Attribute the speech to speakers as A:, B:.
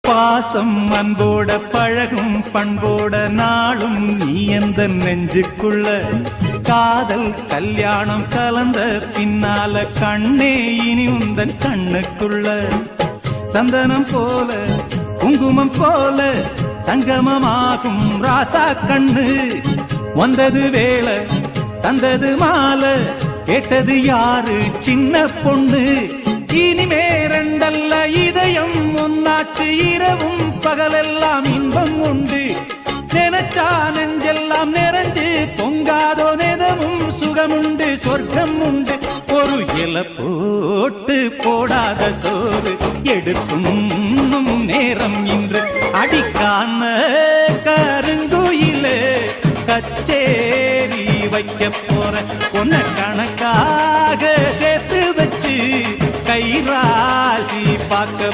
A: பாசம் அன்போட பழகும் பண்போட நாளும் நீ எந்த நெஞ்சுக்குள்ள காதல் கல்யாணம் கலந்த பின்னால கண்ணே இனி உந்தன் கண்ணுக்குள்ள சந்தனம் போல குங்குமம் போல சங்கமமாகும் ராசா கண்ணு வந்தது வேளை தந்தது மாலை கேட்டது யாரு சின்ன பொண்ணு இனிமே ரெண்டல்ல இதயம் ஒன்னாச்சு இரவும் பகலெல்லாம் இன்பம் உண்டு நினைச்சா நெஞ்செல்லாம் நிறைஞ்சு பொங்காதோ நெதமும் சுகமுண்டு சொர்க்கம் உண்டு ஒரு இலை போட்டு போடாத சோறு எடுக்கும் நேரம் இன்று அடிக்கான கருங்குயிலே கச்சேரி வைக்க போற பொன்ன கணக்காக சேர்த்து வச்சு கைராசி பார்க்க